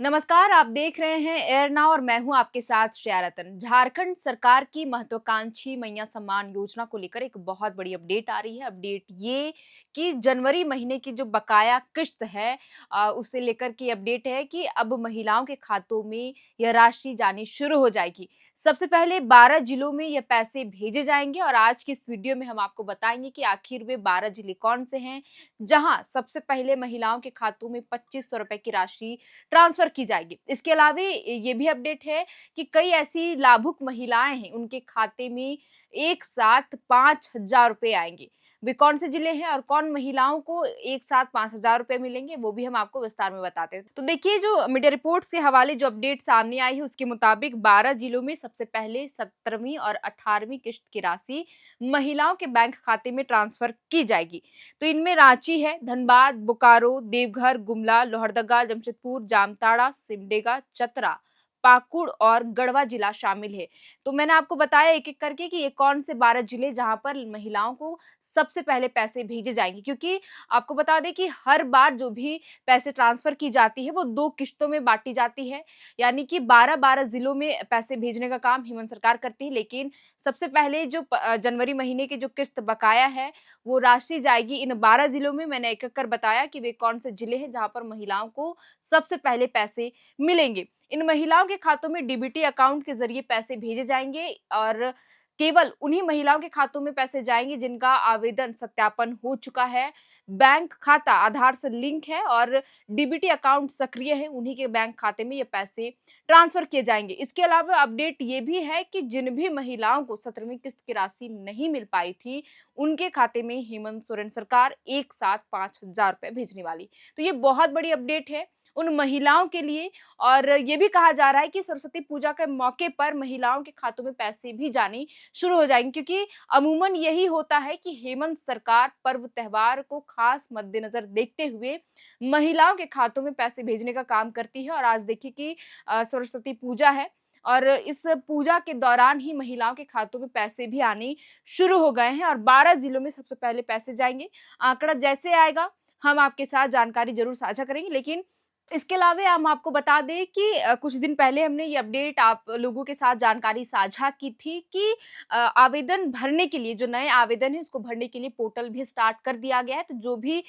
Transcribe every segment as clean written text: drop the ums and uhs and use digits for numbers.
नमस्कार, आप देख रहे हैं एयर नाउ और मैं हूं आपके साथ श्रेया रतन। झारखंड सरकार की महत्वाकांक्षी मैया सम्मान योजना को लेकर एक बहुत बड़ी अपडेट आ रही है। अपडेट ये कि जनवरी महीने की जो बकाया किश्त है उसे लेकर की अपडेट है कि अब महिलाओं के खातों में यह राशि जानी शुरू हो जाएगी। सबसे पहले 12 जिलों में ये पैसे भेजे जाएंगे और आज की इस वीडियो में हम आपको बताएंगे कि आखिर वे 12 जिले कौन से हैं जहां सबसे पहले महिलाओं के खातों में 2500 रुपए की राशि ट्रांसफर की जाएगी। इसके अलावे ये भी अपडेट है कि कई ऐसी लाभुक महिलाएं हैं, उनके खाते में एक साथ 5,000 रुपए आएंगे। वे कौन से जिले हैं और कौन महिलाओं को एक साथ 5,000 रुपए मिलेंगे, वो भी हम आपको विस्तार में बताते हैं। तो देखिए, जो मीडिया रिपोर्ट्स के हवाले जो अपडेट सामने आई है उसके मुताबिक 12 जिलों में सबसे पहले 17वीं और 18वीं किश्त की राशि महिलाओं के बैंक खाते में ट्रांसफर की जाएगी। तो इनमें रांची है, धनबाद, बोकारो, देवघर, गुमला, लोहरदगा, जमशेदपुर, जामताड़ा, सिमडेगा, चतरा, पाकुड़ और गढ़वा जिला शामिल है। तो मैंने आपको बताया एक-एक करके कि ये कौन से 12 जिले जहां पर महिलाओं को सबसे पहले पैसे भेजे जाएंगे, क्योंकि आपको बता दें कि हर बार जो भी पैसे ट्रांसफर की जाती है वो 2 किश्तों में बांटी जाती है। यानी कि 12-12 जिलों में पैसे भेजने का काम हेमंत सरकार करती है, लेकिन सबसे पहले जो जनवरी महीने की जो किश्त बकाया है वो राशि जाएगी इन 12 जिलों में। मैंने एक-एक कर बताया कि वे कौन से जिले हैं जहां पर महिलाओं को सबसे पहले पैसे मिलेंगे। इन महिलाओं के खातों में डीबीटी अकाउंट के ज़रिए पैसे भेजे जाएंगे और केवल उन्हीं महिलाओं के खातों में पैसे जाएंगे जिनका आवेदन सत्यापन हो चुका है, बैंक खाता आधार से लिंक है और डीबीटी अकाउंट सक्रिय है, उन्हीं के बैंक खाते में ये पैसे ट्रांसफर किए जाएंगे। इसके अलावा अपडेट ये भी है कि जिन भी महिलाओं को 17वीं किस्त की राशि नहीं मिल पाई थी, उनके खाते में हेमंत सोरेन सरकार एक साथ 5,000 रुपए भेजने वाली। तो ये बहुत बड़ी अपडेट है उन महिलाओं के लिए। और ये भी कहा जा रहा है कि सरस्वती पूजा के मौके पर महिलाओं के खातों में पैसे भी जाने शुरू हो जाएंगे, क्योंकि अमूमन यही होता है कि हेमंत सरकार पर्व त्योहार को खास मद्देनजर देखते हुए महिलाओं के खातों में पैसे भेजने का काम करती है। और आज देखिए कि सरस्वती पूजा है और इस पूजा के दौरान ही महिलाओं के खातों में पैसे भी आने शुरू हो गए हैं और 12 जिलों में सबसे पहले पैसे जाएंगे। आंकड़ा जैसे आएगा हम आपके साथ जानकारी जरूर साझा करेंगे, लेकिन इसके अलावा हम आपको बता दें कि कुछ दिन पहले हमने ये अपडेट आप लोगों के साथ जानकारी साझा की थी कि आवेदन भरने के लिए जो नए आवेदन है उसको भरने के लिए पोर्टल भी स्टार्ट कर दिया गया है। तो जो भी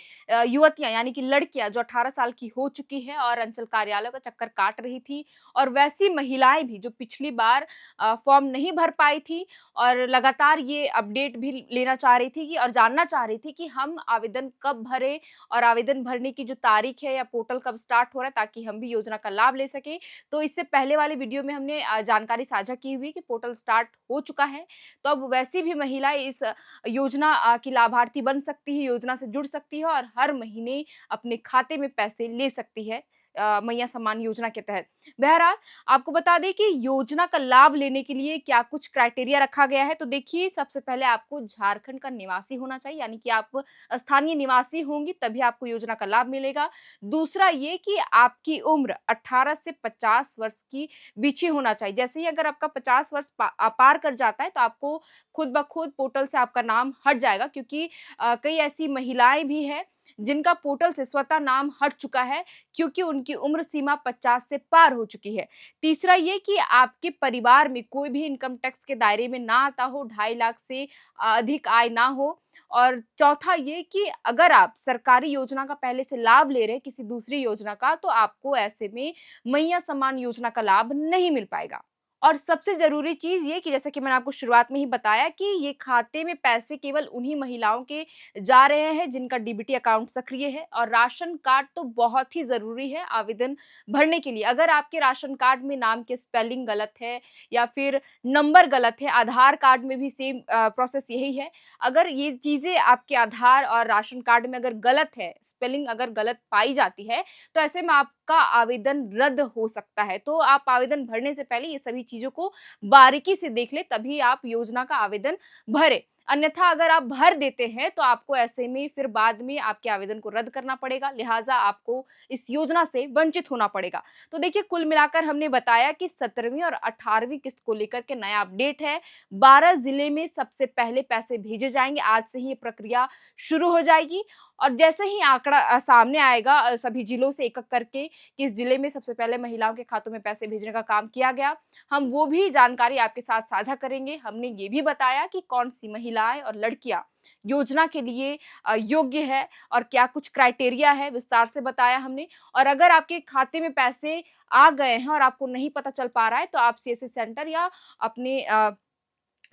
युवतियां यानी कि लड़कियां जो 18 साल की हो चुकी है और अंचल कार्यालय का चक्कर काट रही थी और वैसी महिलाएं भी जो पिछली बार फॉर्म नहीं भर पाई थी और लगातार ये अपडेट भी लेना चाह रही थी कि और जानना चाह रही थी कि हम आवेदन कब भरे और आवेदन भरने की जो तारीख है या पोर्टल कब स्टार्ट हो रहा है ताकि हम भी योजना का लाभ ले सकें। तो इससे पहले वाले वीडियो में हमने जानकारी साझा की हुई कि पोर्टल स्टार्ट हो चुका है। तो अब वैसी भी महिलाएं इस योजना की लाभार्थी बन सकती है, योजना से जुड़ सकती है और हर महीने अपने खाते में पैसे ले सकती है मैया सम्मान योजना के तहत। बहरहाल आपको बता दें कि योजना का लाभ लेने के लिए क्या कुछ क्राइटेरिया रखा गया है। तो देखिए, सबसे पहले आपको झारखंड का निवासी होना चाहिए, यानी कि आप स्थानीय निवासी होंगी तभी आपको योजना का लाभ मिलेगा। दूसरा ये कि आपकी उम्र 18 से 50 वर्ष की बीच ही होना चाहिए। जैसे ही अगर आपका 50 वर्ष पार कर जाता है तो आपको खुद ब खुद पोर्टल से आपका नाम हट जाएगा, क्योंकि कई ऐसी महिलाएं भी हैं जिनका पोर्टल से स्वतः नाम हट चुका है क्योंकि उनकी उम्र सीमा 50 से पार हो चुकी है। तीसरा ये कि आपके परिवार में कोई भी इनकम टैक्स के दायरे में ना आता हो, 2.5 लाख से अधिक आय ना हो। और चौथा ये कि अगर आप सरकारी योजना का पहले से लाभ ले रहे हैं किसी दूसरी योजना का, तो आपको ऐसे में मैया सम्मान योजना का लाभ नहीं मिल पाएगा। और सबसे ज़रूरी चीज़ ये कि जैसा कि मैंने आपको शुरुआत में ही बताया कि ये खाते में पैसे केवल उन्हीं महिलाओं के जा रहे हैं जिनका डीबीटी अकाउंट सक्रिय है और राशन कार्ड तो बहुत ही ज़रूरी है आवेदन भरने के लिए। अगर आपके राशन कार्ड में नाम की स्पेलिंग गलत है या फिर नंबर गलत है, आधार कार्ड में भी सेम प्रोसेस यही है। अगर ये चीज़ें आपके आधार और राशन कार्ड में अगर गलत है, स्पेलिंग अगर गलत पाई जाती है, तो ऐसे में आपका आवेदन रद्द हो सकता है। तो आप आवेदन भरने से पहले ये सभी चीज़ों को बारीकी से देख लें, तभी आप योजना का आवेदन भरें। अन्यथा अगर आप भर देते हैं तो आपको ऐसे में फिर बाद में आपके आवेदन को रद्द करना पड़ेगा, लिहाजा आपको इस योजना से वंचित होना पड़ेगा। तो देखिए, कुल मिलाकर हमने बताया कि 17वीं और 18वीं किस्त को लेकर के नया अपडेट है। 12 जिले में सबसे पहले पैसे भेजे जाएंगे, आज से ही ये प्रक्रिया शुरू हो जाएगी और जैसे ही आंकड़ा सामने आएगा सभी जिलों से एक-एक करके कि इस जिले में सबसे पहले महिलाओं के खातों में पैसे भेजने का काम किया गया, हम वो भी जानकारी आपके साथ साझा करेंगे। हमने ये भी बताया कि कौन-सी महिलाएँ और लड़कियाँ योजना के लिए योग्य है और क्या कुछ क्राइटेरिया है, विस्तार से बताया हमने। और अगर आपके खाते में पैसे आ गए हैं और आपको नहीं पता चल पा रहा है, तो आप सीएससी सेंटर या अपने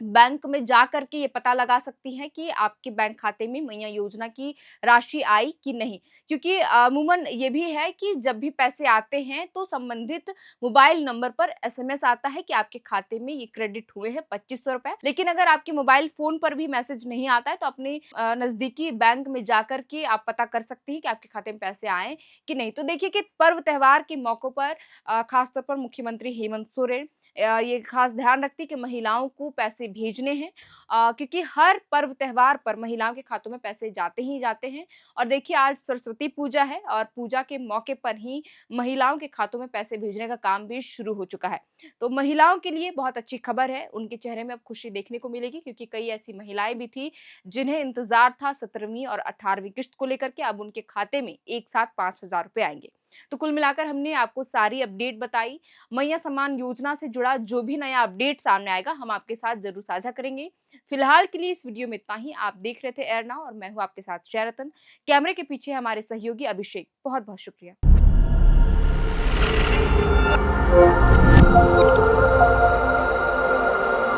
बैंक में जा कर के ये पता लगा सकती हैं कि आपके बैंक खाते में मैया योजना की राशि आई कि नहीं। क्योंकि अमूमन ये भी है कि जब भी पैसे आते हैं तो संबंधित मोबाइल नंबर पर एसएमएस आता है कि आपके खाते में ये क्रेडिट हुए हैं 2500 रुपए। लेकिन अगर आपके मोबाइल फ़ोन पर भी मैसेज नहीं आता है तो अपने नज़दीकी बैंक में जाकर के आप पता कर सकती हैं कि आपके खाते में पैसे आए कि नहीं। तो देखिए कि पर्व त्योहार के मौकों पर खास तौर पर मुख्यमंत्री हेमंत सोरेन ये खास ध्यान रखती है कि महिलाओं को पैसे भेजने हैं क्योंकि हर पर्व त्योहार पर महिलाओं के खातों में पैसे जाते ही जाते हैं। और देखिए आज सरस्वती पूजा है और पूजा के मौके पर ही महिलाओं के खातों में पैसे भेजने का काम भी शुरू हो चुका है। तो महिलाओं के लिए बहुत अच्छी खबर है, उनके चेहरे में अब खुशी देखने को मिलेगी क्योंकि कई ऐसी महिलाएं भी थी जिन्हें इंतजार था 17वीं और 18वीं किश्त को लेकर के। अब उनके खाते में एक साथ 5,000 रुपए आएंगे। तो कुल मिलाकर हमने आपको सारी अपडेट बताई। मैया सम्मान योजना से जुड़ा जो भी नया अपडेट सामने आएगा हम आपके साथ जरूर साझा करेंगे। फिलहाल के लिए इस वीडियो में इतना ही। आप देख रहे थे एयर नाउ और मैं हूं आपके साथ जया रतन। कैमरे के पीछे हमारे सहयोगी अभिषेक। बहुत बहुत शुक्रिया।